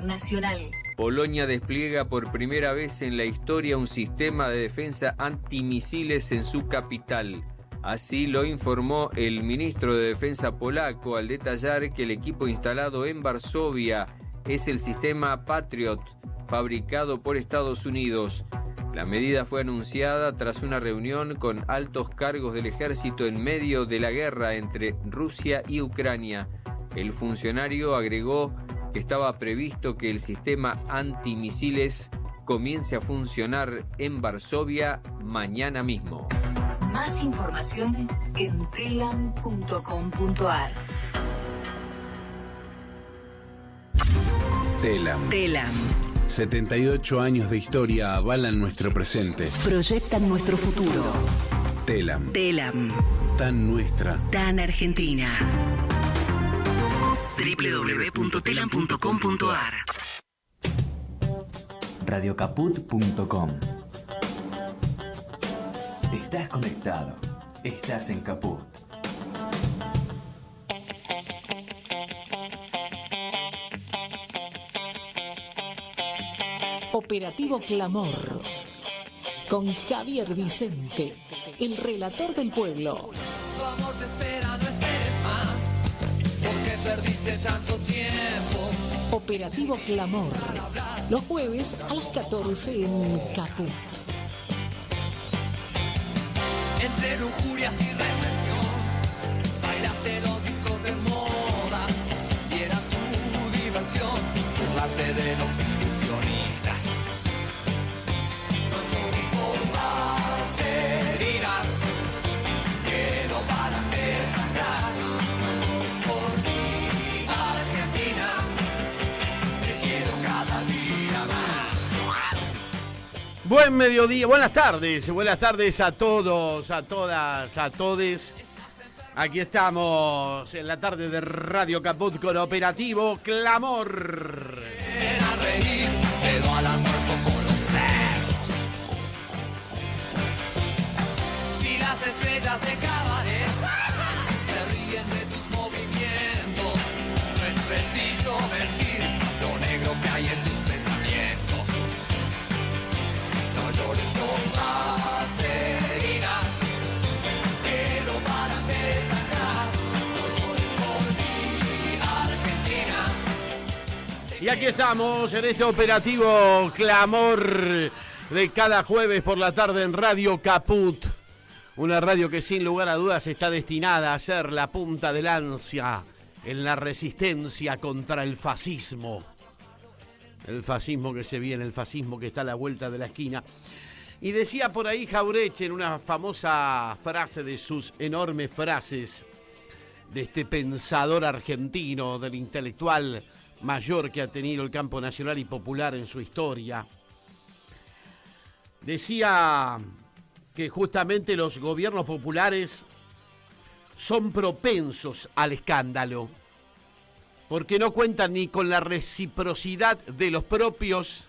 internacional. Polonia despliega por primera vez en la historia un sistema de defensa antimisiles en su capital. Así lo informó el ministro de Defensa polaco al detallar que el equipo instalado en Varsovia es el sistema Patriot, fabricado por Estados Unidos. La medida fue anunciada tras una reunión con altos cargos del ejército en medio de la guerra entre Rusia y Ucrania. El funcionario agregó que estaba previsto que el sistema antimisiles comience a funcionar en Varsovia mañana mismo. Más información en telam.com.ar. Telam. 78 años de historia avalan nuestro presente. Proyectan nuestro futuro. Telam. Tan nuestra. Tan argentina. www.telam.com.ar. Radiocaput.com. Estás conectado. Estás en Caput. Operativo Clamor. Con Javier Vicente, el relator del pueblo. Tu amor te espera, no esperes más, porque perdiste tanto tiempo. Operativo Clamor. Los jueves a las 14 en Caput. Entre lujurias y represión, bailaste los discos de moda y era tu diversión, burlarte de los ilusionistas. No llores por las heridas que no paran de sangrar. No llores por mi Argentina, te quiero cada día más. Buen mediodía, buenas tardes a todos, a todas, a todes. Aquí estamos en la tarde de Radio Caput con Operativo Clamor. A reír, pero al almuerzo con los cerdos. Si las estrellas de cabaret se ríen de tus movimientos, no es preciso mentir lo negro que hay en tus pensamientos. No llores por las heridas que no paran de sacar. No llores por mi Argentina. Y aquí estamos en este Operativo Clamor de cada jueves por la tarde en Radio Caput. Una radio que sin lugar a dudas está destinada a ser la punta de lanza en la resistencia contra el fascismo. El fascismo que se viene, el fascismo que está a la vuelta de la esquina. Y decía por ahí Jauretche en una famosa frase de sus enormes frases de este pensador argentino, del intelectual mayor que ha tenido el campo nacional y popular en su historia. Decía que justamente los gobiernos populares son propensos al escándalo, porque no cuentan ni con la reciprocidad de los propios,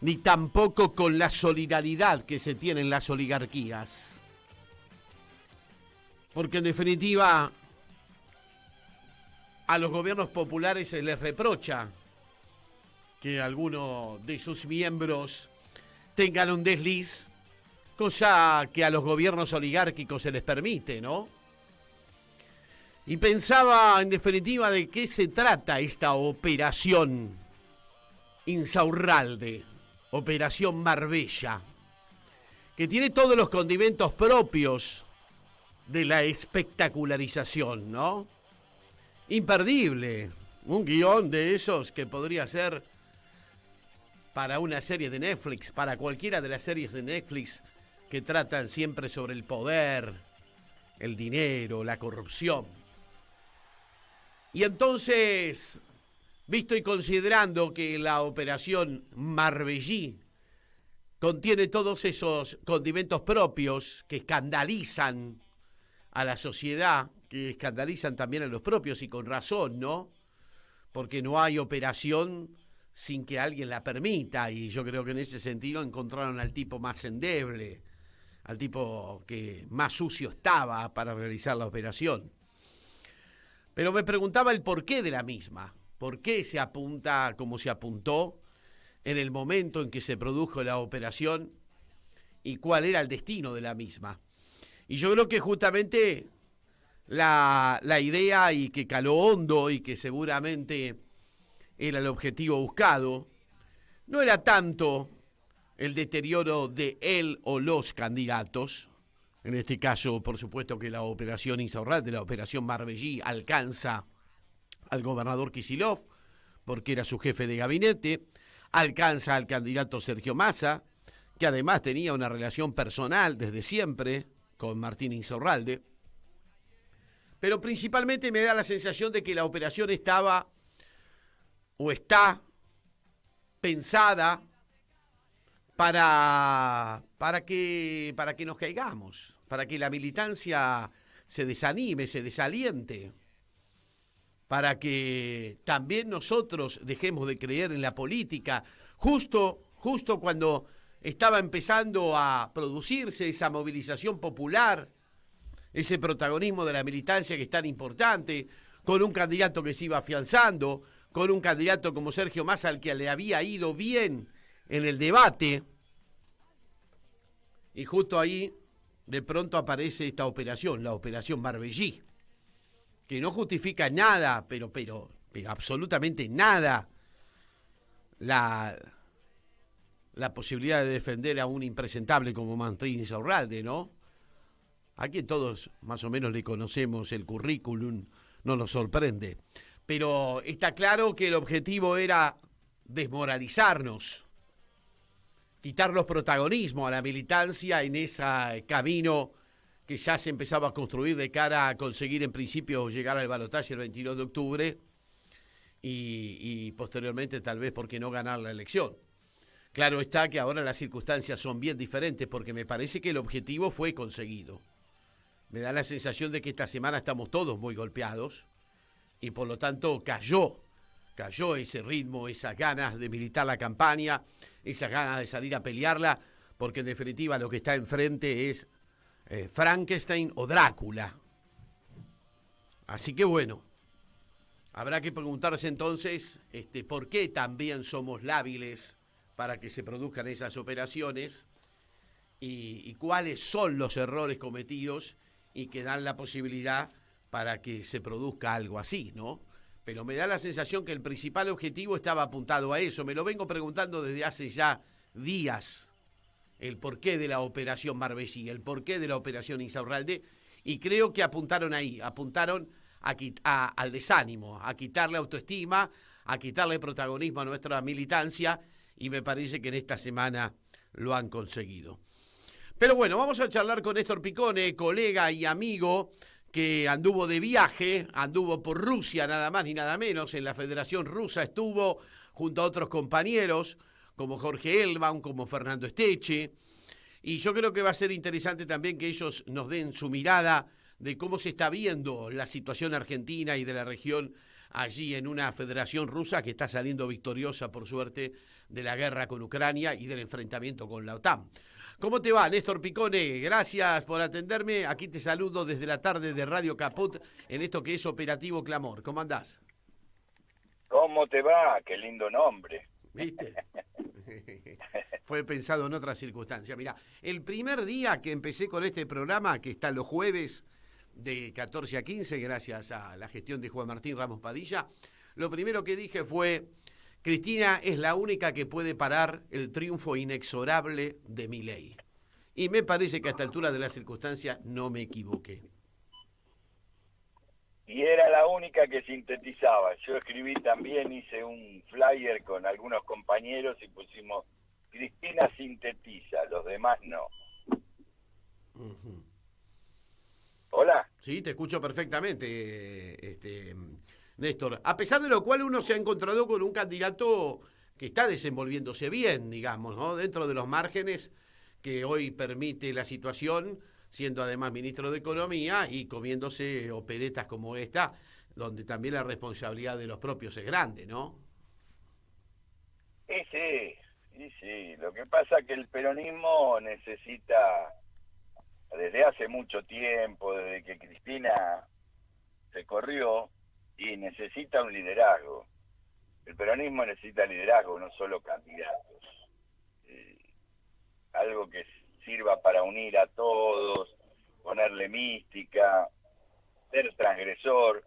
ni tampoco con la solidaridad que se tiene en las oligarquías. Porque en definitiva, a los gobiernos populares se les reprocha que alguno de sus miembros tengan un desliz, cosa que a los gobiernos oligárquicos se les permite, ¿no? Y pensaba, en definitiva, de qué se trata esta operación Insaurralde, operación Marbella, que tiene todos los condimentos propios de la espectacularización, ¿no? Imperdible, un guión de esos que podría ser para una serie de Netflix, para cualquiera de las series de Netflix que tratan siempre sobre el poder, el dinero, la corrupción. Y entonces, visto y considerando que la operación Marbellí contiene todos esos condimentos propios que escandalizan a la sociedad, que escandalizan también a los propios y con razón, ¿no? Porque no hay operación sin que alguien la permita, y yo creo que en ese sentido encontraron al tipo más endeble, al tipo que más sucio estaba para realizar la operación. Pero me preguntaba el porqué de la misma. por qué se apunta como se apuntó en el momento en que se produjo la operación y cuál era el destino de la misma. Y yo creo que justamente la idea, y que caló hondo y que seguramente era el objetivo buscado, no era tanto el deterioro de él o los candidatos. En este caso, por supuesto que la operación Insaurralde, la operación Marbellí, alcanza al gobernador Kicillof, porque era su jefe de gabinete, alcanza al candidato Sergio Massa, que además tenía una relación personal desde siempre con Martín Insaurralde. Pero principalmente me da la sensación de que la operación estaba o está pensada para que nos caigamos, para que la militancia se desanime, se desaliente, para que también nosotros dejemos de creer en la política, justo cuando estaba empezando a producirse esa movilización popular, ese protagonismo de la militancia que es tan importante, con un candidato que se iba afianzando, con un candidato como Sergio Massa, al que le había ido bien en el debate, y justo ahí de pronto aparece esta operación, la operación Marbellí, que no justifica nada, pero absolutamente nada, la posibilidad de defender a un impresentable como Martín Insaurralde, ¿no? A quien todos más o menos le conocemos el currículum, no nos sorprende. Pero está claro que el objetivo era desmoralizarnos, quitarnos protagonismo a la militancia en ese camino que ya se empezaba a construir de cara a conseguir en principio llegar al balotaje el 22 de octubre y posteriormente tal vez por qué no ganar la elección. Claro está que ahora las circunstancias son bien diferentes porque me parece que el objetivo fue conseguido. Me da la sensación de que esta semana estamos todos muy golpeados y por lo tanto cayó ese ritmo, esas ganas de militar la campaña, esas ganas de salir a pelearla, porque en definitiva lo que está enfrente es Frankenstein o Drácula. Así que bueno, habrá que preguntarse entonces por qué también somos lábiles para que se produzcan esas operaciones y cuáles son los errores cometidos y que dan la posibilidad para que se produzca algo así, ¿no? Pero me da la sensación que el principal objetivo estaba apuntado a eso. Me lo vengo preguntando desde hace ya días, el porqué de la operación Marbellí, el porqué de la operación Insaurralde, y creo que apuntaron ahí, apuntaron al desánimo, a quitarle autoestima, a quitarle protagonismo a nuestra militancia, y me parece que en esta semana lo han conseguido. Pero bueno, vamos a charlar con Néstor Picone, colega y amigo, que anduvo de viaje, anduvo por Rusia nada más ni nada menos, en la Federación Rusa estuvo junto a otros compañeros como Jorge Elbaum, como Fernando Esteche, y yo creo que va a ser interesante también que ellos nos den su mirada de cómo se está viendo la situación argentina y de la región allí en una Federación Rusa que está saliendo victoriosa, por suerte, de la guerra con Ucrania y del enfrentamiento con la OTAN. ¿Cómo te va, Néstor Picone? Gracias por atenderme. Aquí te saludo desde la tarde de Radio Caput en esto que es Operativo Clamor. ¿Cómo andás? ¿Cómo te va? Qué lindo nombre. ¿Viste? Fue pensado en otra circunstancia. Mirá, el primer día que empecé con este programa, que está los jueves de 14 a 15, gracias a la gestión de Juan Martín Ramos Padilla, lo primero que dije fue: Cristina es la única que puede parar el triunfo inexorable de Milei. Y me parece que a esta altura de la circunstancia no me equivoqué. Y era la única que sintetizaba. Yo escribí también, hice un flyer con algunos compañeros y pusimos: Cristina sintetiza, los demás no. Uh-huh. Hola. Sí, te escucho perfectamente, Néstor. A pesar de lo cual uno se ha encontrado con un candidato que está desenvolviéndose bien, digamos, ¿no? Dentro de los márgenes que hoy permite la situación, siendo además ministro de Economía y comiéndose operetas como esta, donde también la responsabilidad de los propios es grande, ¿no? Sí. Lo que pasa es que el peronismo necesita, desde hace mucho tiempo, desde que Cristina se corrió, y necesita un liderazgo. El peronismo necesita liderazgo, no solo candidatos. Algo que sirva para unir a todos, ponerle mística, ser transgresor.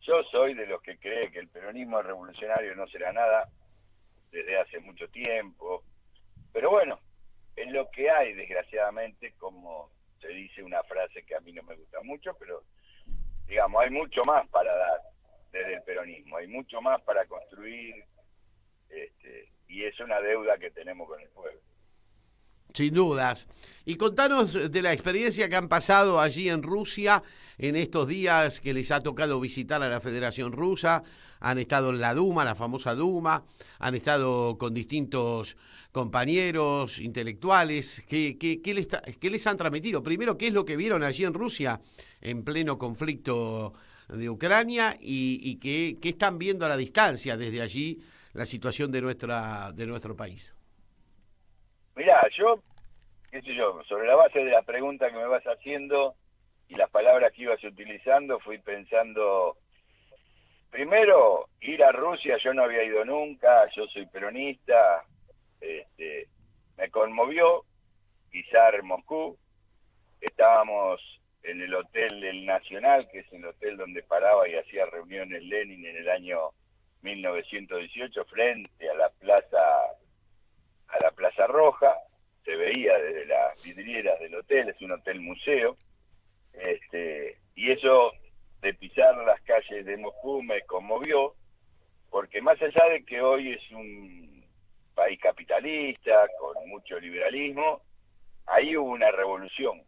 Yo soy de los que cree que el peronismo revolucionario no será nada desde hace mucho tiempo. Pero bueno, es lo que hay, desgraciadamente, como se dice una frase que a mí no me gusta mucho, pero digamos, hay mucho más para dar desde el peronismo, hay mucho más para construir, y es una deuda que tenemos con el pueblo. Sin dudas. Y contanos de la experiencia que han pasado allí en Rusia en estos días que les ha tocado visitar a la Federación Rusa. Han estado en la Duma, la famosa Duma, han estado con distintos compañeros intelectuales. ¿Qué les han transmitido? Primero, ¿qué es lo que vieron allí en Rusia en pleno conflicto de Ucrania y qué están viendo a la distancia desde allí la situación de nuestro país? Mirá, qué sé yo, sobre la base de la pregunta que me vas haciendo y las palabras que ibas utilizando, fui pensando, primero, ir a Rusia, yo no había ido nunca, yo soy peronista, me conmovió pisar Moscú, estábamos en el Hotel El Nacional, que es el hotel donde paraba y hacía reuniones Lenin en el año 1918, frente a la Plaza Roja, se veía desde las vidrieras del hotel, es un hotel museo, y eso de pisar las calles de Moscú me conmovió, porque más allá de que hoy es un país capitalista, con mucho liberalismo, ahí hubo una revolución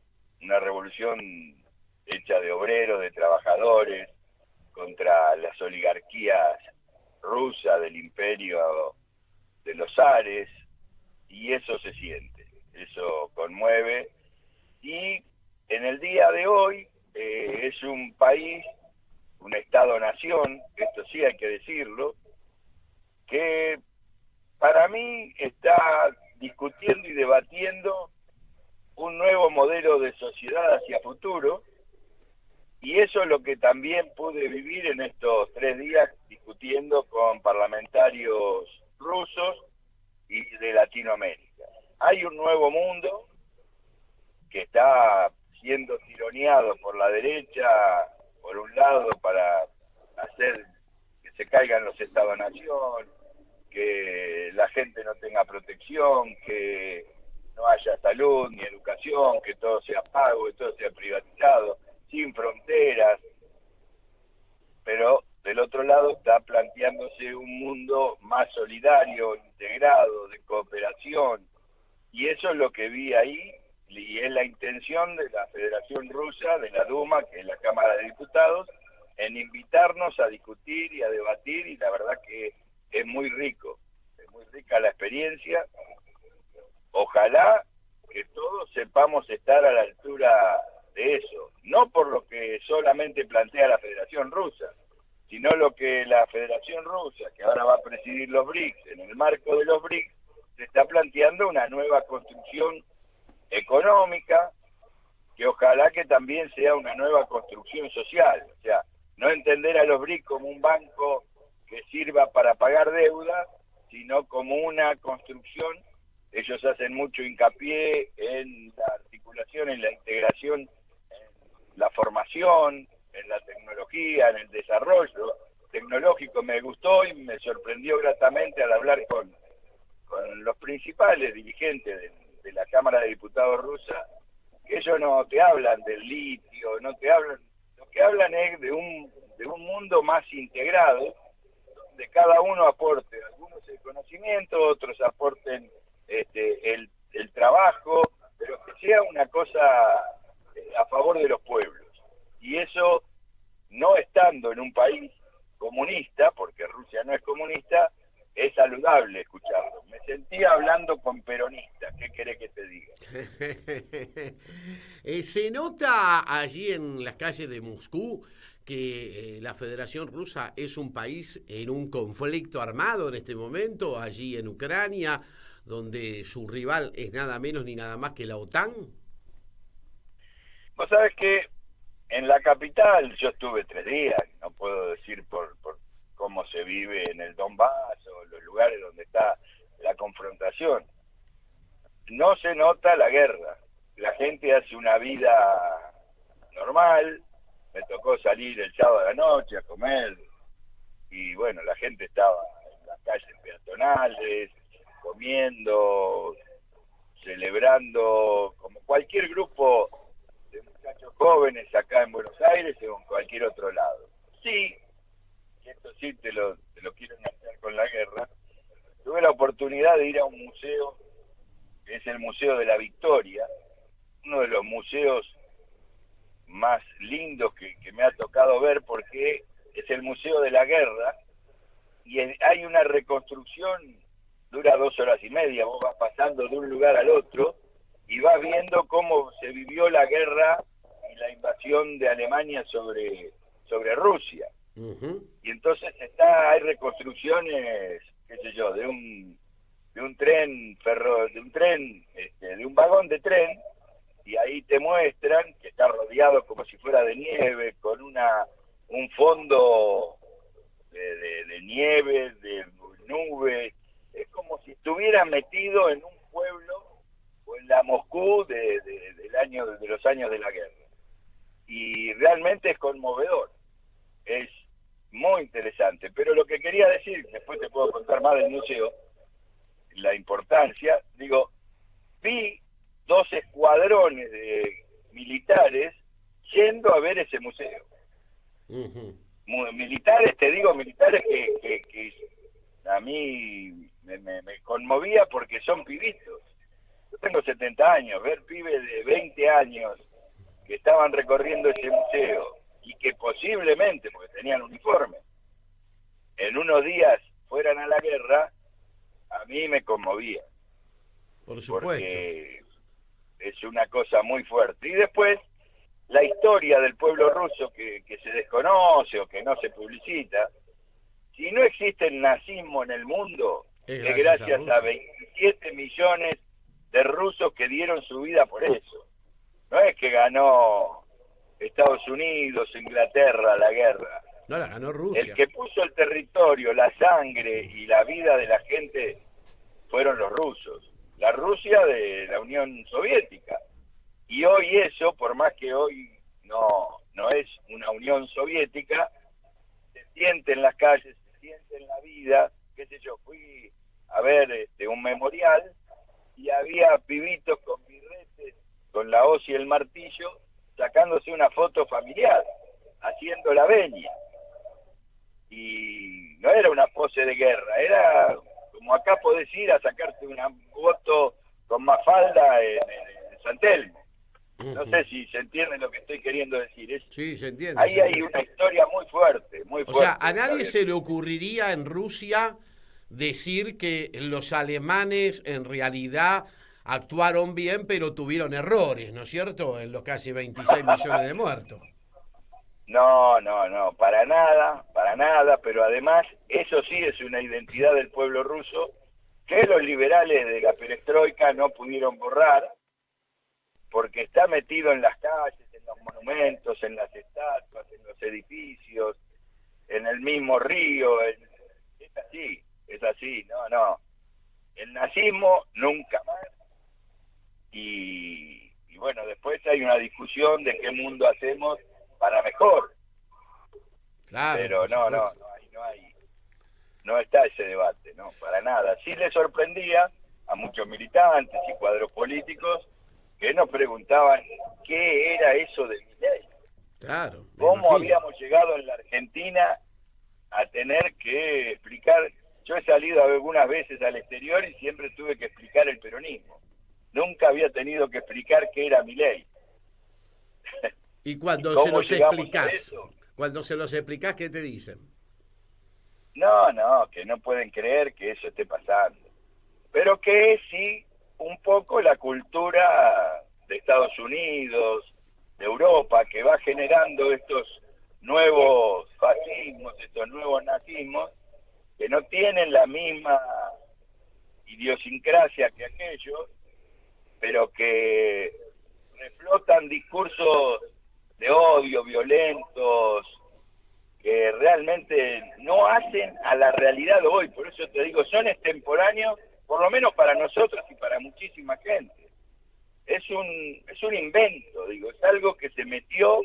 hecha de obreros, de trabajadores, contra las oligarquías rusas del imperio de los zares, y eso se siente, eso conmueve, y en el día de hoy es un país, un Estado-nación, esto sí hay que decirlo, que para mí está discutiendo y debatiendo un nuevo modelo de sociedad hacia futuro, y eso es lo que también pude vivir en estos 3 días discutiendo con parlamentarios rusos y de Latinoamérica. Hay un nuevo mundo que está siendo tironeado por la derecha, por un lado, para hacer que se caigan los Estados-nación, que la gente no tenga protección, que no haya salud ni educación, que todo sea pago, que todo sea privatizado, sin fronteras. Pero del otro lado está planteándose un mundo más solidario, integrado, de cooperación, y eso es lo que vi ahí, y es la intención de la Federación Rusa, de la Duma, que es la Cámara de Diputados, en invitarnos a discutir y a debatir, y la verdad que es muy rica la experiencia. Ojalá que todos sepamos estar a la altura de eso, no por lo que solamente plantea la Federación Rusa, sino lo que la Federación Rusa, que ahora va a presidir los BRICS, en el marco de los BRICS, se está planteando una nueva construcción económica, que ojalá que también sea una nueva construcción social. O sea, no entender a los BRICS como un banco que sirva para pagar deuda, sino como una construcción. Ellos hacen mucho hincapié en la articulación, en la integración, en la formación, en la tecnología, en el desarrollo tecnológico. Me gustó y me sorprendió gratamente al hablar con los principales dirigentes de la Cámara de Diputados rusa, que ellos no te hablan del litio, no te hablan, lo que hablan es de un mundo más integrado, donde cada uno aporte, algunos el conocimiento, otros aporten el trabajo, pero que sea una cosa a favor de los pueblos. Y eso, no estando en un país comunista, porque Rusia no es comunista, es saludable escucharlo. Me sentía hablando con peronistas, ¿qué querés que te diga? Se nota allí en las calles de Moscú que la Federación Rusa es un país en un conflicto armado en este momento, allí en Ucrania, donde su rival es nada menos ni nada más que la OTAN. Vos sabés que en la capital yo estuve 3 días, no puedo decir cómo se vive en el Donbass o los lugares donde está la confrontación. No se nota la guerra. La gente hace una vida normal. Me tocó salir el sábado a la noche a comer y bueno, la gente estaba en las calles peatonales, comiendo, celebrando, como cualquier grupo de muchachos jóvenes acá en Buenos Aires o en cualquier otro lado. Sí, esto sí te lo quiero enganchar con la guerra. Tuve la oportunidad de ir a un museo, que es el Museo de la Victoria, uno de los museos más lindos que me ha tocado ver, porque es el Museo de la Guerra y hay una reconstrucción, dura 2 horas y media, vos vas pasando de un lugar al otro y vas viendo cómo se vivió la guerra y la invasión de Alemania sobre Rusia. Y entonces hay reconstrucciones, qué sé yo, de un vagón de tren, y ahí te muestran que está rodeado como si fuera de nieve, con un fondo de nieve, de nubes. Es como si estuviera metido en un pueblo o en la Moscú de los años de la guerra. Y realmente es conmovedor, es muy interesante. Pero lo que quería decir, después te puedo contar más del museo, la importancia, vi 2 escuadrones de militares yendo a ver ese museo. Militares que a mí me conmovía porque son pibitos. Yo tengo 70 años, ver pibes de 20 años que estaban recorriendo ese museo y que posiblemente, porque tenían uniforme, en unos días fueran a la guerra, a mí me conmovía. Por supuesto. Porque es una cosa muy fuerte. Y después, la historia del pueblo ruso que se desconoce o que no se publicita. Si no existe el nazismo en el mundo, es gracias a 27 millones de rusos que dieron su vida por eso. No es que ganó Estados Unidos, Inglaterra la guerra. No, la ganó Rusia. El que puso el territorio, la sangre y la vida de la gente fueron los rusos. La Rusia de la Unión Soviética. Y hoy eso, por más que hoy no es una Unión Soviética, se siente en las calles, se siente en la vida. Qué sé yo, fui a ver un memorial y había pibitos con birretes, con la hoz y el martillo, sacándose una foto familiar, haciendo la venia. Y no era una pose de guerra, era como acá podés ir a sacarte una foto con Mafalda en San Telmo. No sé si se entiende lo que estoy queriendo decir. Sí, se entiende. Ahí hay una historia muy fuerte, muy fuerte. O sea, a nadie se le ocurriría en Rusia decir que los alemanes en realidad actuaron bien, pero tuvieron errores, ¿no es cierto? En los casi 26 millones de muertos. No, para nada, pero además eso sí es una identidad del pueblo ruso que los liberales de la perestroika no pudieron borrar, porque está metido en las calles, en los monumentos, en las estatuas, en los edificios, en el mismo río. Es así, no. El nazismo nunca más. Y bueno, después hay una discusión de qué mundo hacemos para mejor. Claro. Pero no está ese debate, no, para nada. Sí le sorprendía a muchos militantes y cuadros políticos que nos preguntaban qué era eso de Milei. Claro. ¿Cómo habíamos llegado en la Argentina a tener que explicar? Yo he salido algunas veces al exterior y siempre tuve que explicar el peronismo. Nunca había tenido que explicar qué era Milei. Y cuando se los explicás, ¿qué te dicen? No, que no pueden creer que eso esté pasando. Pero que sí, un poco la cultura de Estados Unidos, de Europa, que va generando estos nuevos fascismos, estos nuevos nazismos, que no tienen la misma idiosincrasia que aquellos, pero que reflotan discursos de odio, violentos, que realmente no hacen a la realidad de hoy. Por eso te digo, son extemporáneos, por lo menos para nosotros y para muchísima gente. Es un invento, digo, es algo que se metió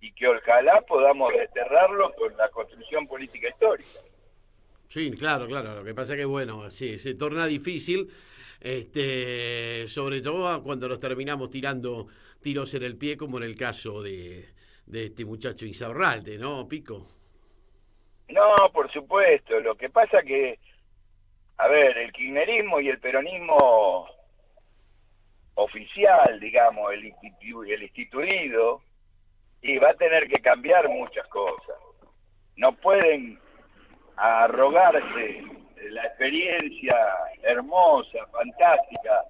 y que ojalá podamos desterrarlo con la construcción política histórica. Sí, claro, lo que pasa es que, bueno, sí, se torna difícil, sobre todo cuando nos terminamos tirando tiros en el pie, como en el caso de este muchacho Insaurralde, ¿no, Pico? No, por supuesto, lo que pasa que, a ver, el kirchnerismo y el peronismo oficial, digamos, el instituido, y va a tener que cambiar muchas cosas. No pueden arrogarse la experiencia hermosa, fantástica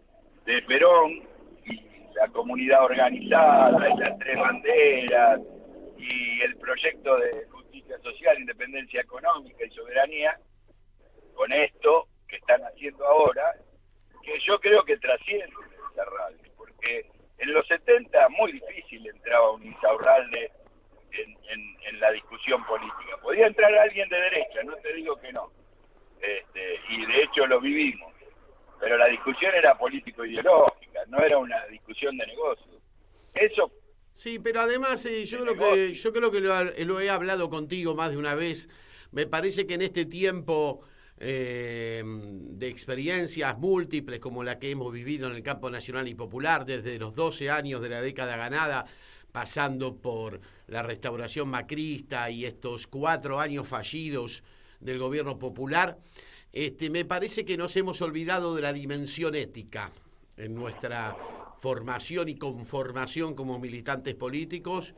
de Perón y la comunidad organizada y las tres banderas y el proyecto de justicia social, independencia económica y soberanía, con esto que están haciendo ahora, que yo creo que trasciende el Insaurralde, porque en los 70 muy difícil entraba un Insaurralde en la discusión política. Podía entrar alguien de derecha, no te digo que no, y de hecho lo vivimos, pero la discusión era político-ideológica, no era una discusión de negocios. Eso. Sí, pero además yo creo que lo he hablado contigo más de una vez. Me parece que en este tiempo de experiencias múltiples como la que hemos vivido en el campo nacional y popular desde los 12 años de la década ganada, pasando por la restauración macrista y estos 4 años fallidos del gobierno popular, me parece que nos hemos olvidado de la dimensión ética en nuestra formación y conformación como militantes políticos,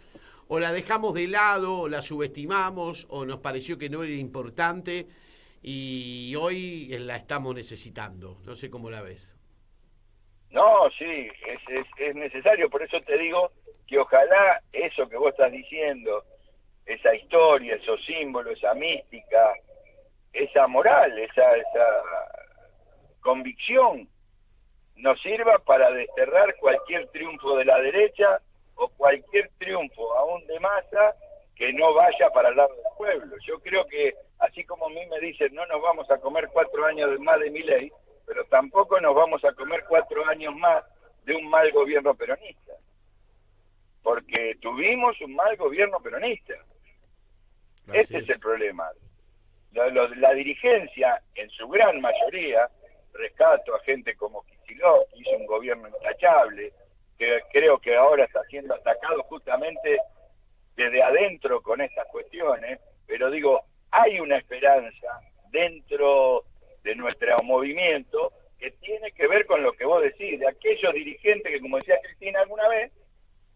o la dejamos de lado, o la subestimamos, o nos pareció que no era importante, y hoy la estamos necesitando. No sé cómo la ves. No, sí, es necesario, por eso te digo que ojalá eso que vos estás diciendo, esa historia, esos símbolos, esa mística, esa moral, esa convicción, nos sirva para desterrar cualquier triunfo de la derecha o cualquier triunfo aún de masa que no vaya para el lado del pueblo. Yo creo que, así como a mí me dicen, no nos vamos a comer 4 años más de Milei, pero tampoco nos vamos a comer 4 años más de un mal gobierno peronista. Porque tuvimos un mal gobierno peronista. Este es el problema. La dirigencia, en su gran mayoría, rescato a gente como Kicillof, que hizo un gobierno intachable, que creo que ahora está siendo atacado justamente desde adentro con estas cuestiones, pero digo, hay una esperanza dentro de nuestro movimiento que tiene que ver con lo que vos decís, de aquellos dirigentes que, como decía Cristina alguna vez,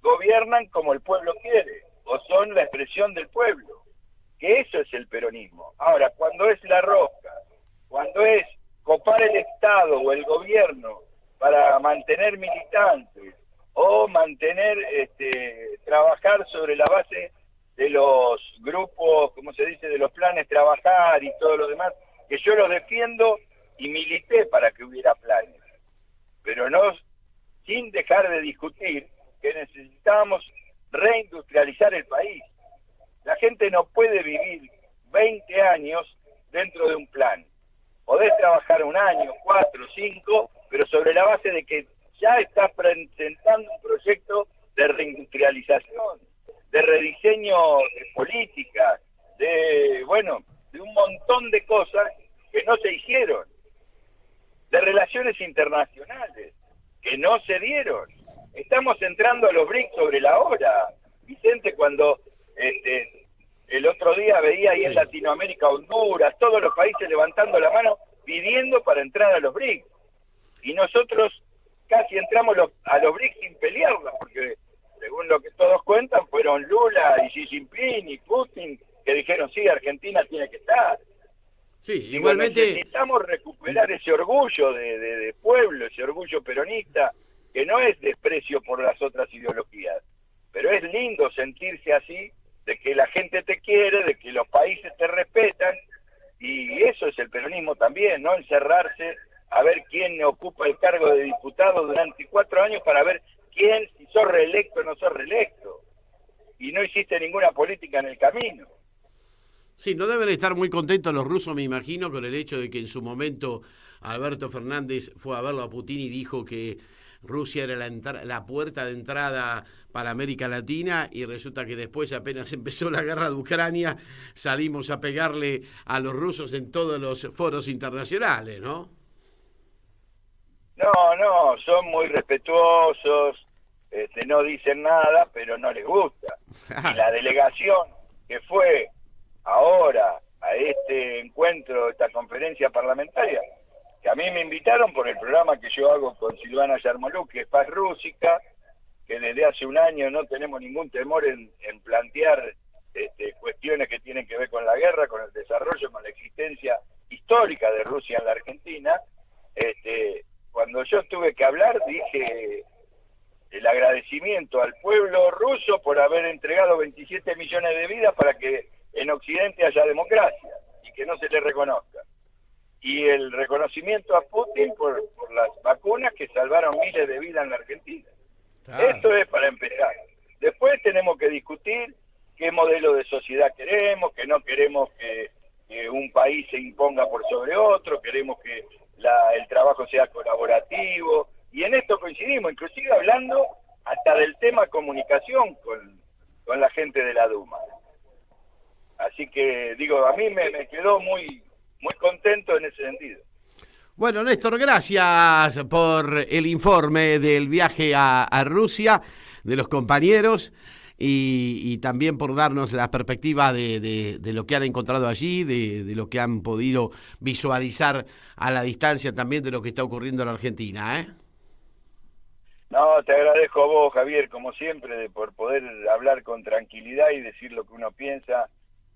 gobiernan como el pueblo quiere, o son la expresión del pueblo, que eso es el peronismo. Ahora, cuando es la rosca, cuando es copar el Estado o el gobierno para mantener militantes, o mantener, trabajar sobre la base de los grupos, como se dice, de los planes trabajar y todo lo demás, que yo los defiendo y milité para que hubiera planes, pero no sin dejar de discutir que necesitamos reindustrializar el país. La gente no puede vivir 20 años dentro de un plan. Podés trabajar 1 año, 4, 5, pero sobre la base de que ya estás presentando un proyecto de reindustrialización, de rediseño de políticas, de un montón de cosas que no se hicieron, de relaciones internacionales que no se dieron. Estamos entrando a los BRICS sobre la hora. Vicente, cuando el otro día veía ahí en Latinoamérica, Honduras, todos los países levantando la mano pidiendo para entrar a los BRICS. Y nosotros casi entramos a los BRICS sin pelearla, porque según lo que todos cuentan, fueron Lula y Xi Jinping y Putin que dijeron, sí, Argentina tiene que estar. Sí, igualmente necesitamos recuperar ese orgullo de pueblo, ese orgullo peronista, que no es desprecio por las otras ideologías, pero es lindo sentirse así, de que la gente te quiere, de que los países te respetan, y eso es el peronismo también, no encerrarse a ver quién ocupa el cargo de diputado durante 4 años para ver quién, si sos reelecto o no sos reelecto. y no hiciste ninguna política en el camino. Sí, no deben estar muy contentos los rusos, me imagino, con el hecho de que en su momento Alberto Fernández fue a verlo a Putin y dijo que Rusia era la puerta de entrada para América Latina, y resulta que después, apenas empezó la guerra de Ucrania, salimos a pegarle a los rusos en todos los foros internacionales, ¿no? No, son muy respetuosos, no dicen nada, pero no les gusta. Y la delegación que fue ahora a este encuentro, esta conferencia parlamentaria, que a mí me invitaron por el programa que yo hago con Silvana Yarmoluk, que es Paz Rústica, que desde hace un año no tenemos ningún temor en plantear cuestiones que tienen que ver con la guerra, con el desarrollo, con la existencia histórica de Rusia en la Argentina. Cuando yo tuve que hablar, dije el agradecimiento al pueblo ruso por haber entregado 27 millones de vidas para que en Occidente haya democracia y que no se le reconozca. Y el reconocimiento a Putin por las vacunas que salvaron miles de vidas en la Argentina. Claro. Esto es para empezar. Después tenemos que discutir qué modelo de sociedad queremos, que no queremos que un país se imponga por sobre otro, queremos que el trabajo sea colaborativo, y en esto coincidimos, inclusive hablando hasta del tema comunicación con la gente de la Duma. Así que, digo, a mí me quedó muy contento en ese sentido. Bueno, Néstor, gracias por el informe del viaje a Rusia, de los compañeros, y también por darnos la perspectiva de lo que han encontrado allí, de lo que han podido visualizar a la distancia también de lo que está ocurriendo en la Argentina, ¿eh? No, te agradezco a vos, Javier, como siempre, por poder hablar con tranquilidad y decir lo que uno piensa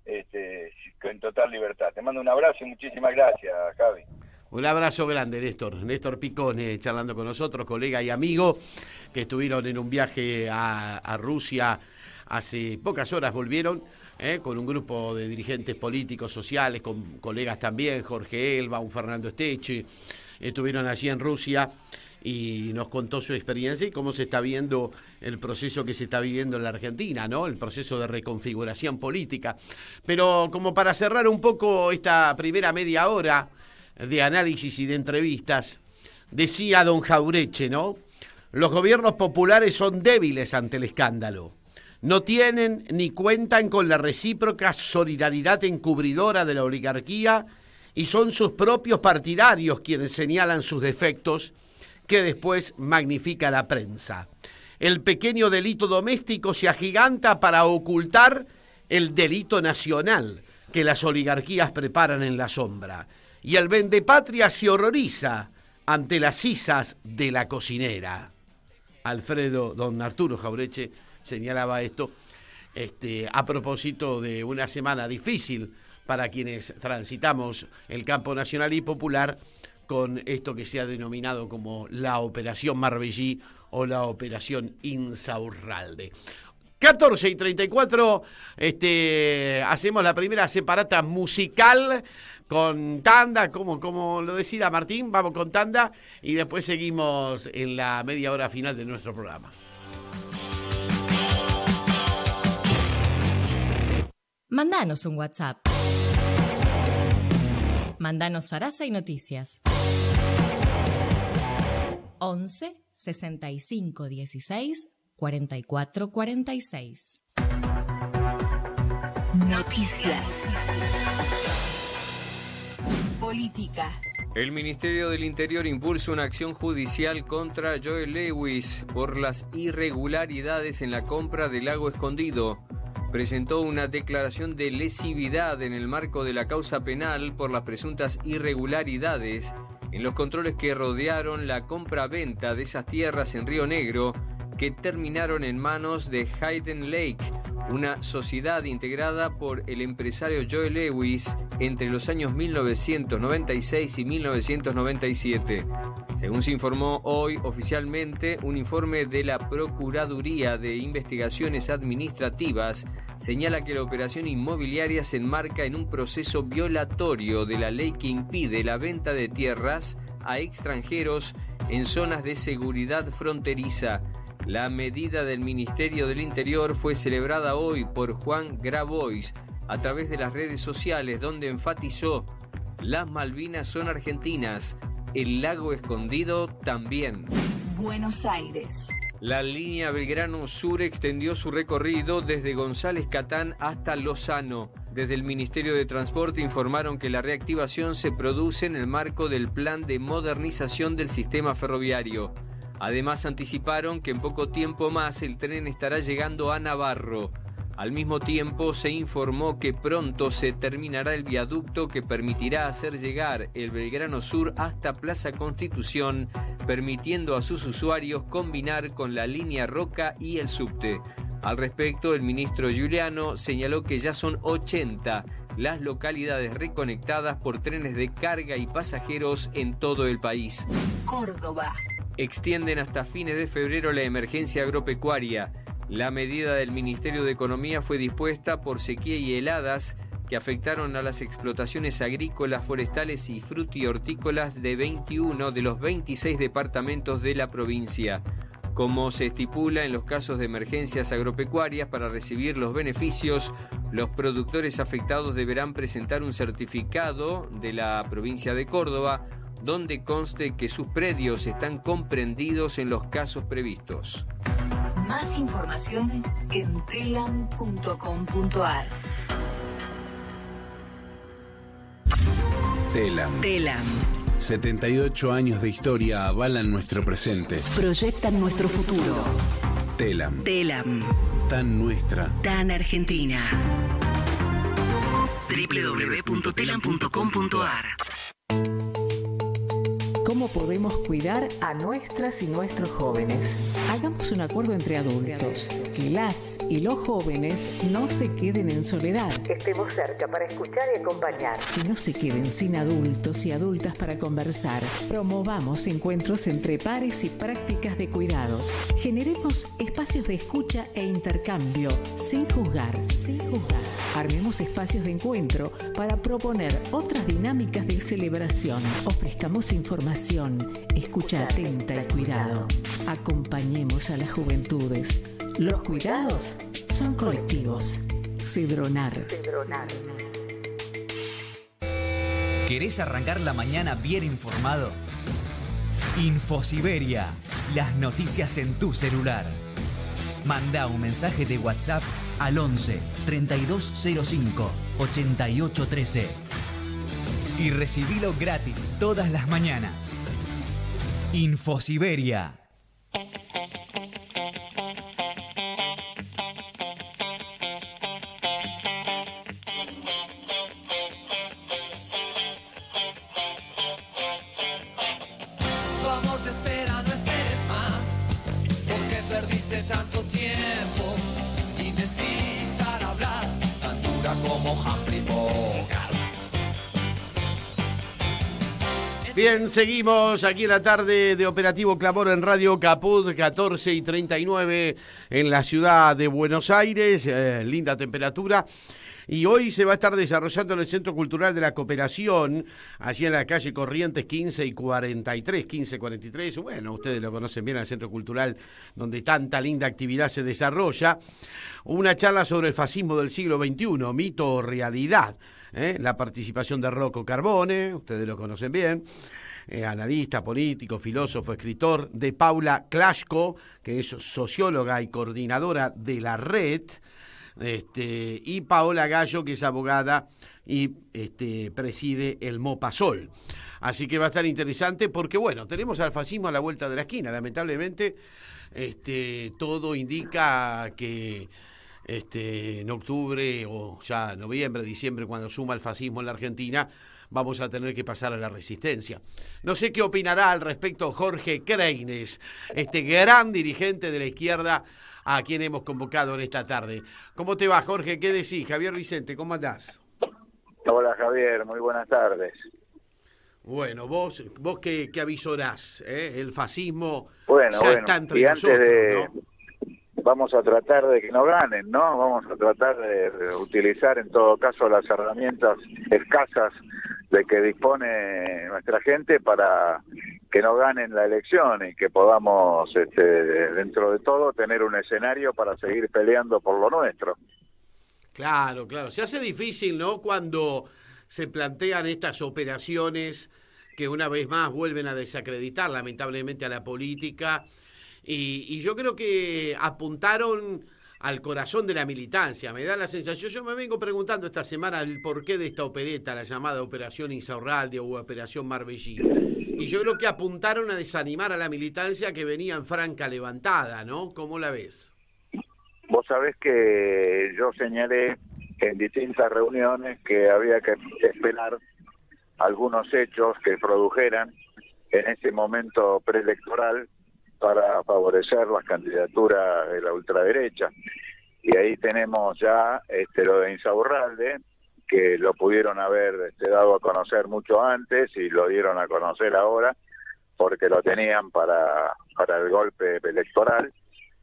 en total libertad. Te mando un abrazo y muchísimas gracias, Javi. Un abrazo grande, Néstor. Néstor Picone, charlando con nosotros, colega y amigo, que estuvieron en un viaje a Rusia hace pocas horas, volvieron, con un grupo de dirigentes políticos, sociales, con colegas también, Jorge Elba, un Fernando Esteche, estuvieron allí en Rusia y nos contó su experiencia y cómo se está viendo el proceso que se está viviendo en la Argentina, ¿no? El proceso de reconfiguración política. Pero como para cerrar un poco esta primera media hora de análisis y de entrevistas, decía don Jaureche, ¿no? Los gobiernos populares son débiles ante el escándalo. No tienen ni cuentan con la recíproca solidaridad encubridora de la oligarquía y son sus propios partidarios quienes señalan sus defectos que después magnifica la prensa. El pequeño delito doméstico se agiganta para ocultar el delito nacional que las oligarquías preparan en la sombra. Y el vendepatria se horroriza ante las sisas de la cocinera. Don Arturo Jaureche señalaba esto a propósito de una semana difícil para quienes transitamos el campo nacional y popular con esto que se ha denominado como la Operación Marbellí o la Operación Insaurralde. 14:34, hacemos la primera separata musical con tanda, como lo decida Martín, vamos con tanda y después seguimos en la media hora final de nuestro programa. Mandanos un WhatsApp. Mandanos Sarasa y Noticias. 11 65 16 44 46. Noticias. Política. El Ministerio del Interior impulsa una acción judicial contra Joel Lewis por las irregularidades en la compra del Lago Escondido. Presentó una declaración de lesividad en el marco de la causa penal por las presuntas irregularidades en los controles que rodearon la compra-venta de esas tierras en Río Negro, que terminaron en manos de Hayden Lake, una sociedad integrada por el empresario Joel Lewis entre los años 1996 y 1997. Según se informó hoy oficialmente, un informe de la Procuraduría de Investigaciones Administrativas señala que la operación inmobiliaria se enmarca en un proceso violatorio de la ley que impide la venta de tierras a extranjeros en zonas de seguridad fronteriza. La medida del Ministerio del Interior fue celebrada hoy por Juan Grabois a través de las redes sociales, donde enfatizó: las Malvinas son argentinas, el lago escondido también. Buenos Aires. La línea Belgrano Sur extendió su recorrido desde González Catán hasta Lozano. Desde el Ministerio de Transporte informaron que la reactivación se produce en el marco del plan de modernización del sistema ferroviario. Además, anticiparon que en poco tiempo más el tren estará llegando a Navarro. Al mismo tiempo, se informó que pronto se terminará el viaducto que permitirá hacer llegar el Belgrano Sur hasta Plaza Constitución, permitiendo a sus usuarios combinar con la línea Roca y el subte. Al respecto, el ministro Giuliano señaló que ya son 80 las localidades reconectadas por trenes de carga y pasajeros en todo el país. Córdoba. Extienden hasta fines de febrero la emergencia agropecuaria. La medida del Ministerio de Economía fue dispuesta por sequía y heladas que afectaron a las explotaciones agrícolas, forestales y frutihortícolas de 21 de los 26 departamentos de la provincia. Como se estipula en los casos de emergencias agropecuarias, para recibir los beneficios, los productores afectados deberán presentar un certificado de la provincia de Córdoba, donde conste que sus predios están comprendidos en los casos previstos. Más información en telam.com.ar. Telam. 78 años de historia avalan nuestro presente. Proyectan nuestro futuro. Telam. Telam. Tan nuestra. Tan argentina. www.telam.com.ar. ¿Cómo podemos cuidar a nuestras y nuestros jóvenes? Hagamos un acuerdo entre adultos, que las y los jóvenes no se queden en soledad. Estemos cerca para escuchar y acompañar. Que no se queden sin adultos y adultas para conversar. Promovamos encuentros entre pares y prácticas de cuidados. Generemos espacios de escucha e intercambio, sin juzgar. Armemos espacios de encuentro para proponer otras dinámicas de celebración. Ofrezcamos información, escucha atenta y cuidado. Acompañemos a las juventudes. Los cuidados son colectivos. Cedronar. ¿Querés arrancar la mañana bien informado? Infosiberia, las noticias en tu celular. Manda un mensaje de WhatsApp al 11 3205 8813 y recibilo gratis todas las mañanas. Infosiberia. Tu amor te espera, no esperes más, porque perdiste tanto tiempo, indecisa al hablar, tan dura como Humphrey Bogart. Bien, seguimos aquí en la tarde de Operativo Clamor en Radio Caput, 14:39 en la ciudad de Buenos Aires, linda temperatura. Y hoy se va a estar desarrollando en el Centro Cultural de la Cooperación, allí en la calle Corrientes 15 y 43, 1543. Bueno, ustedes lo conocen bien, al Centro Cultural donde tanta linda actividad se desarrolla. Una charla sobre el fascismo del siglo XXI, mito o realidad. La participación de Rocco Carbone, ustedes lo conocen bien, analista, político, filósofo, escritor, de Paula Klaschko, que es socióloga y coordinadora de la red, y Paola Gallo, que es abogada y preside el Mopasol. Así que va a estar interesante porque, bueno, tenemos al fascismo a la vuelta de la esquina. Lamentablemente, todo indica que en octubre o ya noviembre, diciembre, cuando suma el fascismo en la Argentina, vamos a tener que pasar a la resistencia. No sé qué opinará al respecto Jorge Kreines, este gran dirigente de la izquierda a quien hemos convocado en esta tarde. ¿Cómo te va, Jorge? ¿Qué decís? Javier Vicente, ¿cómo andás? Hola, Javier, muy buenas tardes. Bueno, vos qué avisorás, el fascismo bueno, está entre nosotros, ¿no? Vamos a tratar de que no ganen, ¿no? Vamos a tratar de utilizar en todo caso las herramientas escasas de que dispone nuestra gente para que no ganen la elección y que podamos, dentro de todo, tener un escenario para seguir peleando por lo nuestro. Claro, claro. Se hace difícil, ¿no? Cuando se plantean estas operaciones que una vez más vuelven a desacreditar lamentablemente a la política y yo creo que apuntaron al corazón de la militancia. Me da la sensación, yo me vengo preguntando esta semana el porqué de esta opereta, la llamada Operación Insaurralde o Operación Marbellí. Y yo creo que apuntaron a desanimar a la militancia que venía en franca levantada, ¿no? ¿Cómo la ves? Vos sabés que yo señalé en distintas reuniones que había que esperar algunos hechos que produjeran en ese momento preelectoral para favorecer las candidaturas de la ultraderecha. Y ahí tenemos ya lo de Insaurralde, que lo pudieron haber dado a conocer mucho antes y lo dieron a conocer ahora porque lo tenían para el golpe electoral.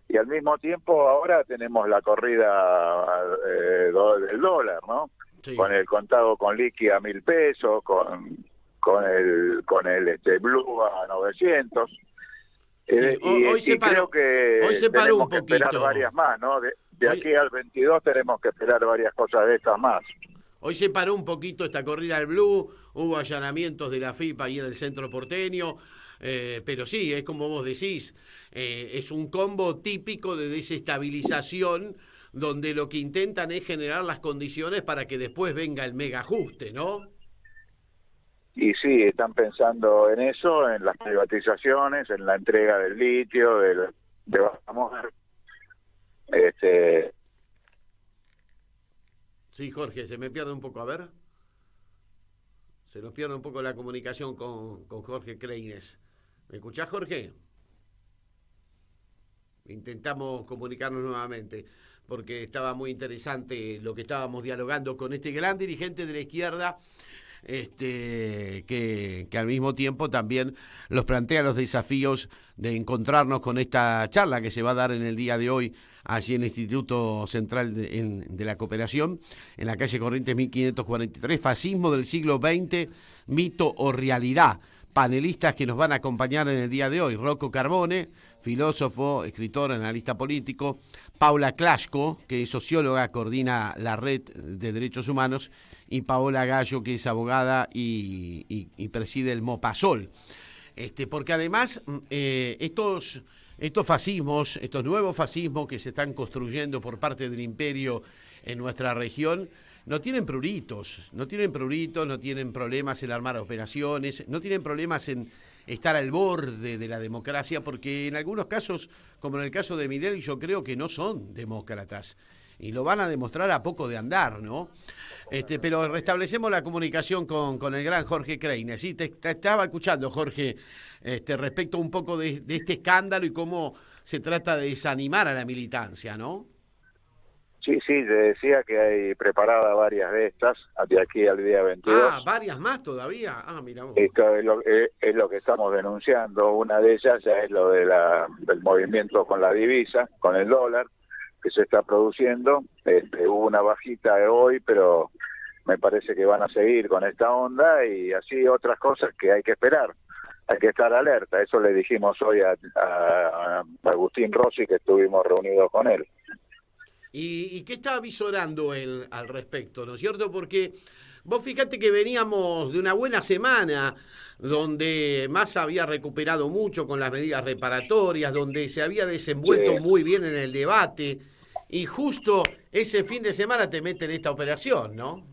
Y al mismo tiempo ahora tenemos la corrida del dólar, ¿no? Sí. Con el contado con liqui a 1.000 pesos, con el blue a 900. Sí, hoy se paró, creo que hoy se paró tenemos un que poquito. Esperar varias más, ¿no? De aquí al 22 tenemos que esperar varias cosas de estas más. Hoy se paró un poquito esta corrida al blue, hubo allanamientos de la FIP ahí en el centro porteño, pero sí, es como vos decís, es un combo típico de desestabilización donde lo que intentan es generar las condiciones para que después venga el mega ajuste, ¿no? Y sí, están pensando en eso, en las privatizaciones, en la entrega del litio, de vamos Sí, Jorge, se me pierde un poco, a ver. Se nos pierde un poco la comunicación con Jorge Kreines. ¿Me escuchás, Jorge? Intentamos comunicarnos nuevamente, porque estaba muy interesante lo que estábamos dialogando con este gran dirigente de la izquierda, que al mismo tiempo también los plantea los desafíos de encontrarnos con esta charla que se va a dar en el día de hoy allí en el Instituto Central de la Cooperación, en la calle Corrientes 1543, Fascismo del siglo XX, mito o realidad. Panelistas que nos van a acompañar en el día de hoy: Rocco Carbone, filósofo, escritor, analista político; Paula Clasco, que es socióloga, coordina la Red de Derechos Humanos; y Paola Gallo, que es abogada y preside el Mopasol. Porque además estos fascismos, estos nuevos fascismos que se están construyendo por parte del imperio en nuestra región, no tienen pruritos, no tienen problemas en armar operaciones, no tienen problemas en estar al borde de la democracia, porque en algunos casos, como en el caso de Milei, yo creo que no son demócratas, y lo van a demostrar a poco de andar, ¿no? Pero restablecemos la comunicación con el gran Jorge Kreines. Sí, te estaba escuchando, Jorge, respecto un poco de este escándalo y cómo se trata de desanimar a la militancia, ¿no? Sí, te decía que hay preparadas varias de estas, de aquí al día 22. Ah, ¿varias más todavía? Ah, mira vos. Esto es lo que estamos denunciando. Una de ellas ya es lo del movimiento con la divisa, con el dólar, que se está produciendo. Hubo una bajita de hoy, pero me parece que van a seguir con esta onda, y así otras cosas que hay que esperar. Hay que estar alerta. Eso le dijimos hoy a Agustín Rossi, que estuvimos reunidos con él. ¿Y qué está avisorando él al respecto, no es cierto? Porque vos fíjate que veníamos de una buena semana donde Massa había recuperado mucho con las medidas reparatorias, donde se había desenvuelto muy bien en el debate, y justo ese fin de semana te meten esta operación, ¿no?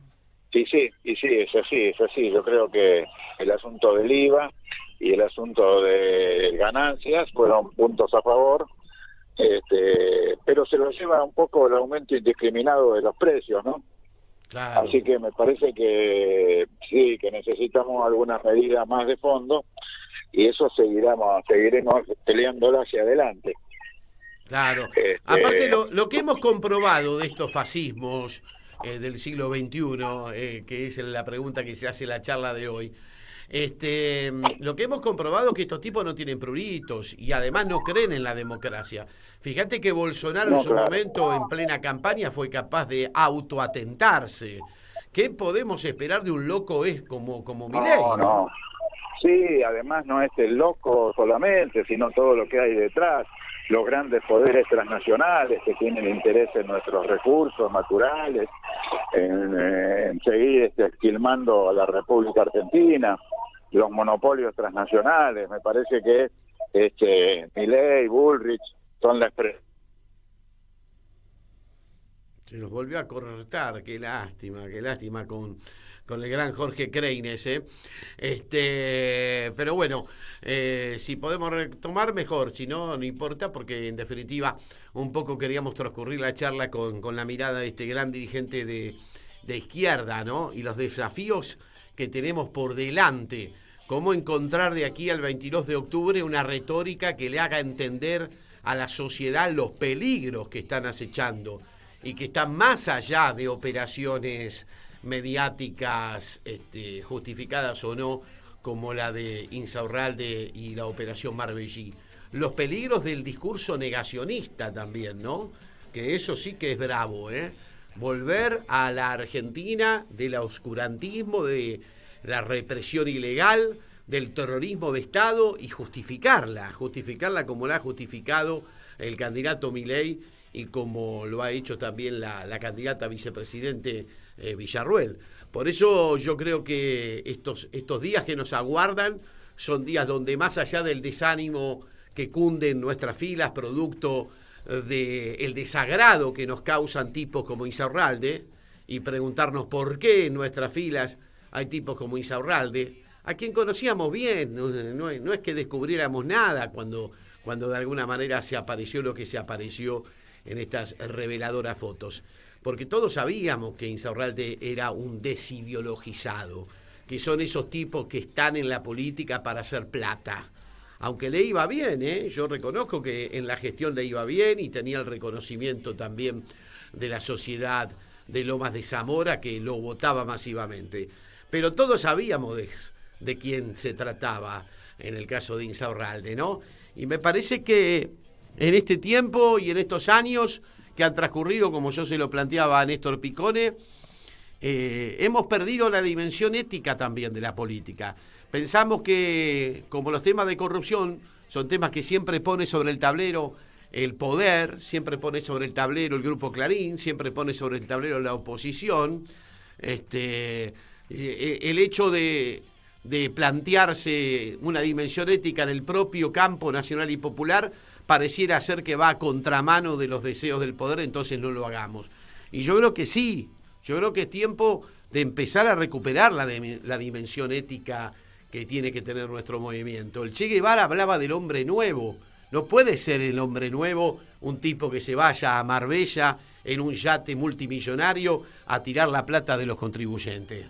Sí, es así. Yo creo que el asunto del IVA y el asunto de ganancias fueron puntos a favor, pero se lo lleva un poco el aumento indiscriminado de los precios, ¿no? Claro. Así que me parece que sí, que necesitamos algunas medidas más de fondo, y eso seguiremos peleándola hacia adelante. Claro. Aparte, lo que hemos comprobado de estos fascismos del siglo XXI, que es la pregunta que se hace en la charla de hoy, lo que hemos comprobado es que estos tipos no tienen pruritos y además no creen en la democracia. Fíjate que Bolsonaro en su momento, en plena campaña, fue capaz de autoatentarse. ¿Qué podemos esperar de un loco como Milei? No. Sí, además no es el loco solamente, sino todo lo que hay detrás, los grandes poderes transnacionales que tienen interés en nuestros recursos naturales, en seguir esquilmando a la República Argentina, los monopolios transnacionales. Me parece que Milei, Bullrich son la expresión. Se nos volvió a cortar, qué lástima con el gran Jorge Kreines, pero bueno, si podemos retomar mejor, si no, no importa, porque en definitiva un poco queríamos transcurrir la charla con la mirada de este gran dirigente de izquierda, ¿no? Y los desafíos que tenemos por delante, cómo encontrar de aquí al 22 de octubre una retórica que le haga entender a la sociedad los peligros que están acechando y que están más allá de operaciones mediáticas justificadas o no, como la de Insaurralde y la operación Marbellí. Los peligros del discurso negacionista también, ¿no? Que eso sí que es bravo, volver a la Argentina del oscurantismo, de la represión ilegal, del terrorismo de Estado y justificarla como la ha justificado el candidato Milei y como lo ha hecho también la candidata a vicepresidente Villarruel. Por eso yo creo que estos días que nos aguardan son días donde, más allá del desánimo que cunde en nuestras filas, producto del desagrado que nos causan tipos como Insaurralde, y preguntarnos por qué en nuestras filas hay tipos como Insaurralde, a quien conocíamos bien, no es que descubriéramos nada cuando de alguna manera se apareció lo que se apareció en estas reveladoras fotos. Porque todos sabíamos que Insaurralde era un desideologizado, que son esos tipos que están en la política para hacer plata. Aunque le iba bien, yo reconozco que en la gestión le iba bien y tenía el reconocimiento también de la sociedad de Lomas de Zamora, que lo votaba masivamente. Pero todos sabíamos de quién se trataba en el caso de Insaurralde, ¿no? Y me parece que en este tiempo y en estos años que han transcurrido, como yo se lo planteaba a Néstor Picone, hemos perdido la dimensión ética también de la política. Pensamos que, como los temas de corrupción, son temas que siempre pone sobre el tablero el poder, siempre pone sobre el tablero el Grupo Clarín, siempre pone sobre el tablero la oposición. El hecho de plantearse una dimensión ética en el propio campo nacional y popular pareciera ser que va a contramano de los deseos del poder, entonces no lo hagamos. Y yo creo que sí, yo creo que es tiempo de empezar a recuperar la dimensión ética que tiene que tener nuestro movimiento. El Che Guevara hablaba del hombre nuevo. No puede ser el hombre nuevo un tipo que se vaya a Marbella en un yate multimillonario a tirar la plata de los contribuyentes.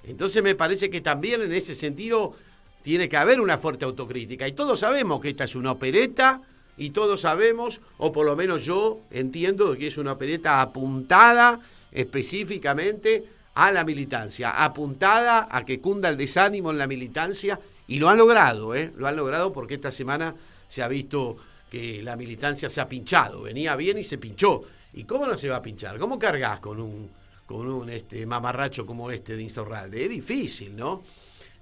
Entonces me parece que también en ese sentido tiene que haber una fuerte autocrítica. Y todos sabemos que esta es una opereta, y todos sabemos, o por lo menos yo entiendo que es una opereta apuntada específicamente a la militancia, apuntada a que cunda el desánimo en la militancia, y lo han logrado, lo han logrado porque esta semana se ha visto que la militancia se ha pinchado, venía bien y se pinchó. ¿Y cómo no se va a pinchar? ¿Cómo cargas con un mamarracho como este de Insaurralde? Es difícil, ¿no?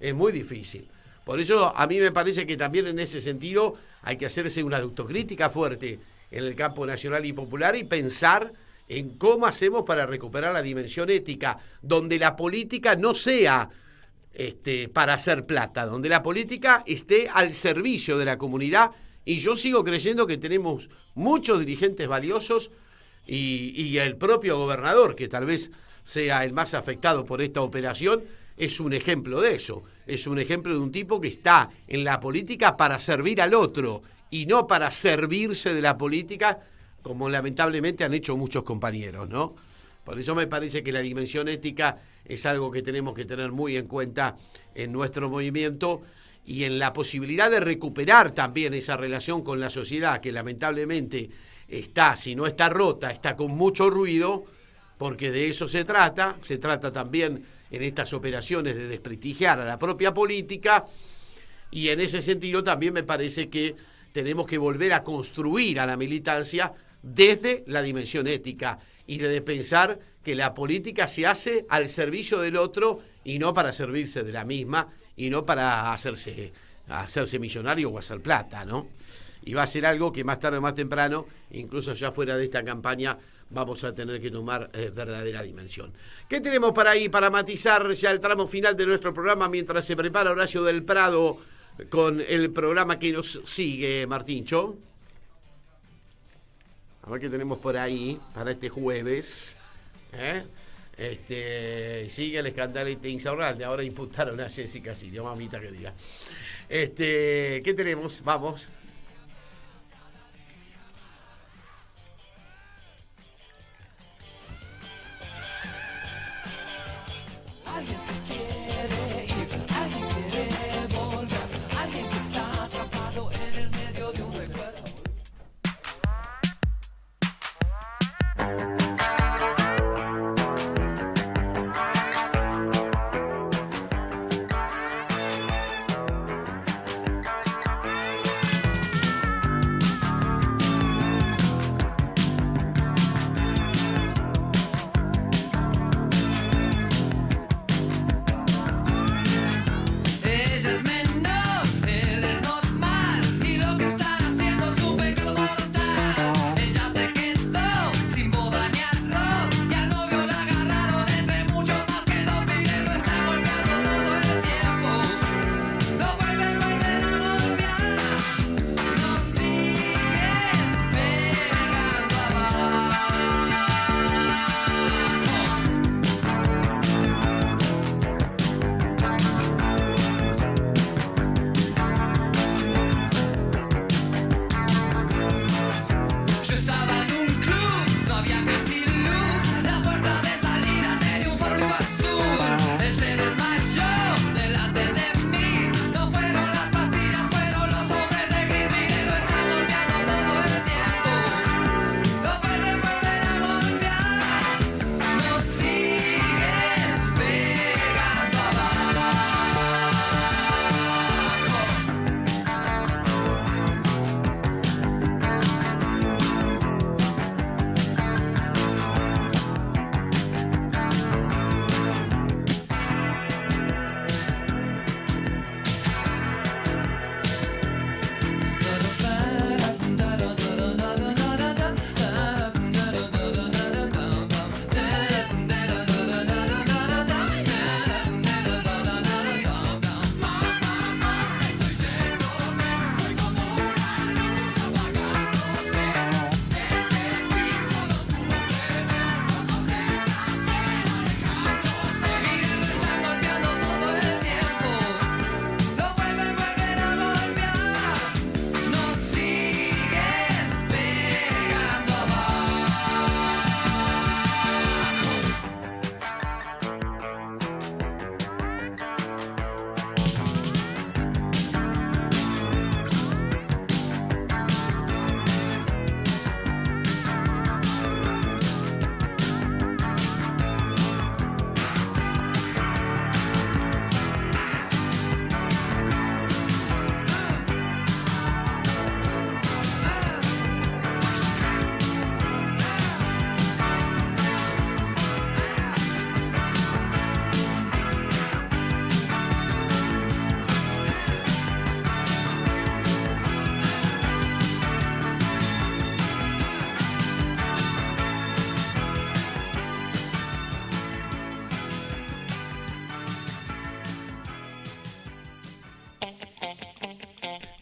Es muy difícil. Por eso a mí me parece que también en ese sentido hay que hacerse una autocrítica fuerte en el campo nacional y popular y pensar en cómo hacemos para recuperar la dimensión ética, donde la política no sea para hacer plata, donde la política esté al servicio de la comunidad. Y yo sigo creyendo que tenemos muchos dirigentes valiosos y el propio gobernador, que tal vez sea el más afectado por esta operación, es un ejemplo de eso. Es un ejemplo de un tipo que está en la política para servir al otro y no para servirse de la política, como lamentablemente han hecho muchos compañeros, ¿no? Por eso me parece que la dimensión ética es algo que tenemos que tener muy en cuenta en nuestro movimiento y en la posibilidad de recuperar también esa relación con la sociedad, que lamentablemente está, si no está rota, está con mucho ruido, porque de eso se trata también en estas operaciones de desprestigiar a la propia política, y en ese sentido también me parece que tenemos que volver a construir a la militancia desde la dimensión ética y de pensar que la política se hace al servicio del otro y no para servirse de la misma y no para hacerse millonario o hacer plata, ¿no? Y va a ser algo que más tarde o más temprano, incluso ya fuera de esta campaña, vamos a tener que tomar verdadera dimensión. ¿Qué tenemos para ahí, para matizar ya el tramo final de nuestro programa mientras se prepara Horacio del Prado con el programa que nos sigue, Martíncho? A ver qué tenemos por ahí para este jueves. Sigue el escándalo de Insaurralde. Ahora imputaron a Jessica Sirio, mamita querida. ¿Qué tenemos? Vamos. Alguien se quiere ir, alguien quiere volver, alguien que está atrapado en el medio de un recuerdo.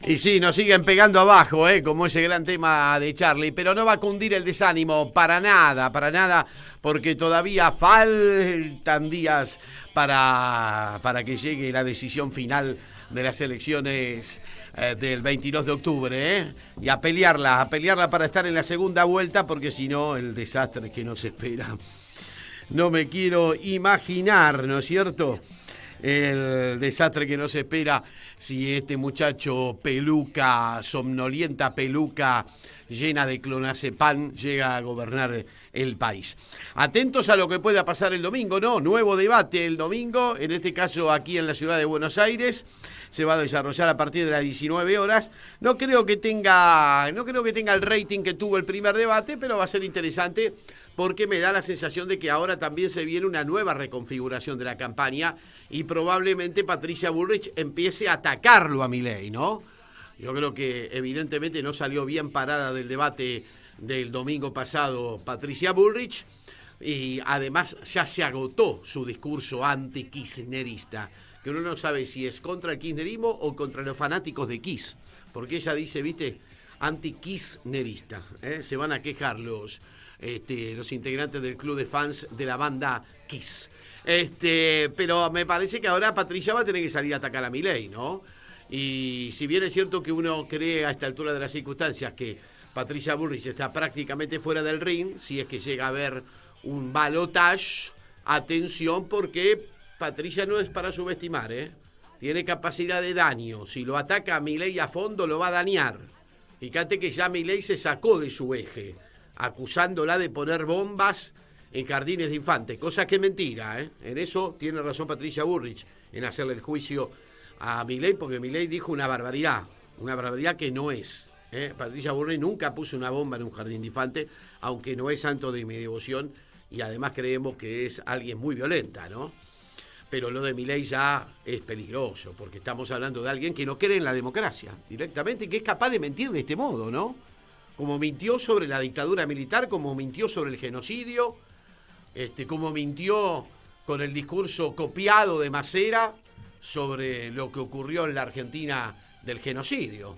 Y sí, nos siguen pegando abajo, como ese gran tema de Charlie, pero no va a cundir el desánimo para nada, porque todavía faltan días para que llegue la decisión final de las elecciones del 22 de octubre, y a pelearla para estar en la segunda vuelta, porque si no, el desastre que nos espera, no me quiero imaginar, ¿no es cierto?, el desastre que nos espera si este muchacho peluca, somnolienta peluca llena de clonazepam, llega a gobernar el país. Atentos a lo que pueda pasar el domingo, ¿no? Nuevo debate el domingo, en este caso aquí en la ciudad de Buenos Aires. Se va a desarrollar a partir de las 19 horas. No creo que tenga el rating que tuvo el primer debate, pero va a ser interesante porque me da la sensación de que ahora también se viene una nueva reconfiguración de la campaña y probablemente Patricia Bullrich empiece a atacarlo a Milei, ¿no? Yo creo que evidentemente no salió bien parada del debate del domingo pasado Patricia Bullrich, y además ya se agotó su discurso anti-kirchnerista, que uno no sabe si es contra el kirchnerismo o contra los fanáticos de Kiss, porque ella dice, viste, anti-kirchnerista, se van a quejar los integrantes del club de fans de la banda Kiss. Pero me parece que ahora Patricia va a tener que salir a atacar a Milei, ¿no? Y si bien es cierto que uno cree a esta altura de las circunstancias que Patricia Bullrich está prácticamente fuera del ring, si es que llega a haber un balotage, atención, porque Patricia no es para subestimar, tiene capacidad de daño. Si lo ataca a Milei a fondo, lo va a dañar. Fíjate que ya Milei se sacó de su eje, acusándola de poner bombas en jardines de infantes, cosa que es mentira, En eso tiene razón Patricia Bullrich, en hacerle el juicio a Milei, porque Milei dijo una barbaridad que no es. Patricia Bullrich nunca puso una bomba en un jardín de infantes, aunque no es santo de mi devoción, y además creemos que es alguien muy violenta, ¿no? Pero lo de Milei ya es peligroso, porque estamos hablando de alguien que no cree en la democracia directamente, que es capaz de mentir de este modo, ¿no? Como mintió sobre la dictadura militar, como mintió sobre el genocidio, como mintió con el discurso copiado de Macera sobre lo que ocurrió en la Argentina del genocidio.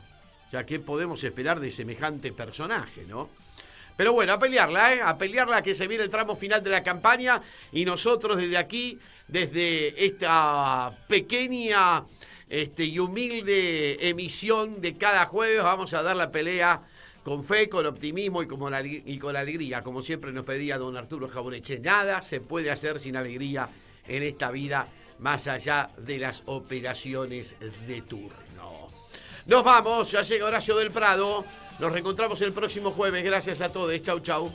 Ya que podemos esperar de semejante personaje, ¿no? Pero bueno, a pelearla, que se viene el tramo final de la campaña, y nosotros desde aquí, desde esta pequeña y humilde emisión de cada jueves, vamos a dar la pelea con fe, con optimismo y con alegría, como siempre nos pedía don Arturo Jaureche. Nada se puede hacer sin alegría en esta vida, más allá de las operaciones de turno. Nos vamos, ya llega Horacio del Prado. Nos reencontramos el próximo jueves. Gracias a todos. Chau, chau.